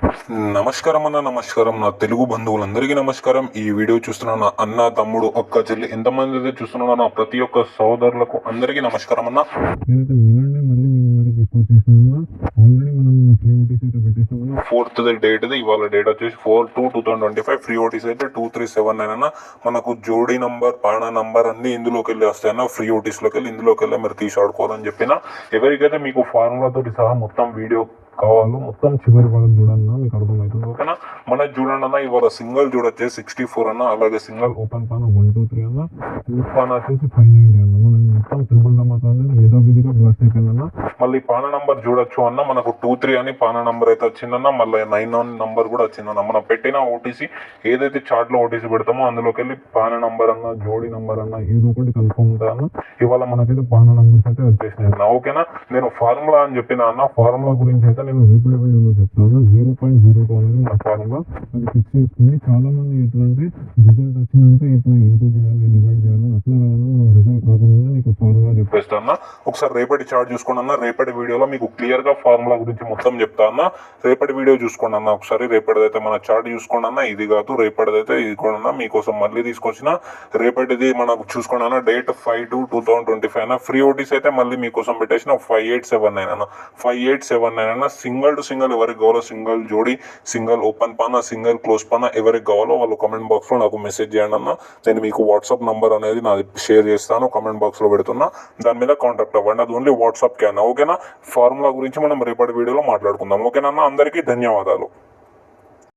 నమస్కారం నమస్కారం నా తెలుగు బంధువులందరికీ నమస్కారం. ఈ వీడియో చూస్తున్న నా అన్న, తమ్ముడు, అక్క, చెల్లి ఎంతమంది అయితే చూస్తున్నారో నా ప్రతి ఒక్క సోదరులకు అందరికీ నమస్కారం అన్న. ఫోర్త్ డేట్ ఇవాళ డేట్ వచ్చేసి 4/2/2025. ఫ్రీ ఓటీస్ అయితే 2379 అన్న. మనకు జోడీ నంబర్, పానా నంబర్ అన్ని ఇందులోకి వెళ్ళి వస్తాయన్న. ఫ్రీ ఓటీస్ లోకి వెళ్ళి ఇందులోకి వెళ్ళి మీరు తీసి ఆడుకోవాలని చెప్పిన. ఎవరికైతే మీకు ఫార్ములా తోటి సహా మొత్తం వీడియో కావాలి మొత్తం చివరి వరకు చూడన్నా మీకు అర్థమవుతుంది. ఓకేనా, మన చూడండి అన్న. ఇవాళ సింగిల్ చూడొచ్చే 64 అన్న. అలాగే సింగిల్ ఓపెన్ పాన 1 2 3 అన్న. ఫుల్ పాన వచ్చేసి 590 అన్న. మనం మొత్తం ట్రిపుల్ దమ్మాతాన్ని ఏదో విధిగా బ్లాక్ అయిపోయిందన్న. మళ్ళీ పాన నంబర్ చూడొచ్చు అన్న. మనకు 2-3 అని పాన నంబర్ అయితే వచ్చిందన్న. మళ్ళీ 9 నంబర్ కూడా వచ్చిందన్న. మనం పెట్టిన ఓటీసీ ఏదైతే చార్ట్ లో ఓటీసీ పెడతామో అందులోకి వెళ్ళి పాన నంబర్ అన్న, జోడీ నంబర్ అన్న ఏదో ఒకటి కన్ఫర్మ్ ఉంటా అన్న. ఇవాళ మనకైతే పాన నంబర్స్ అయితే వచ్చేసినాయి అన్న. ఓకేనా, నేను ఫార్ములా అని చెప్పిన అన్న. ఫార్ములా గురించి అయితే నేను రిపీట్ వీడియోలో చెప్తాను. 0.02 అనేది మన ఫార్ములా. అది ఫిక్స్ చేసుకుని చాలా మంది ఎట్లంటే రిజల్ట్ వచ్చిందంటే ఇట్లా ఇంటూ చేయాలి, డివైడ్ చేయాలి, అట్లా మనం రిజల్ట్ రాకుండా నీకు ఫార్ములా చెప్పేస్తాను. ఒకసారి రేపటి చార్ట్ చూసుకోండి అన్న. రేపటి వీడియోలో మీకు క్లియర్ గా ఫార్ములా గురించి మొత్తం చెప్తా అన్న. రేపటి వీడియో చూసుకోండి అన్న. ఒకసారి రేపటిదైతే మన చార్ట్ చూసుకోండి అన్న. ఇది కాదు, రేపటిదైతే ఇది కూడా అన్న. మీకోసం మళ్ళీ తీసుకొచ్చిన రేపటిది మనకు చూసుకోండి అన్న. డేట్ 5/2/2025 అన్న. ఫ్రీ ఓటీస్ అయితే మళ్ళీ మీకోసం పెట్టేసిన 5879 అన్న. 5879 అన్న. సింగిల్ టు సింగిల్ ఎవరికి కావాలో, సింగిల్ జోడీ, సింగిల్ ఓపెన్ పాన, సింగిల్ క్లోజ్ పాన ఎవరికి కావాలో వాళ్ళు కామెంట్ బాక్స్ లో నాకు మెసేజ్ చేయండి అన్న. నేను మీకు వాట్సాప్ నంబర్ అనేది నాది షేర్ చేస్తాను, కామెంట్ బాక్స్ లో పెడుతున్నా. దాని మీద కాంటాక్ట్ అవ్వండి. అది ఓన్లీ వాట్సాప్ కి అన్న. ఓకేనా, ఫార్ములా గురించి మనం రేపటి వీడియోలో మాట్లాడుకుందాం. ఓకేనా, అందరికీ ధన్యవాదాలు.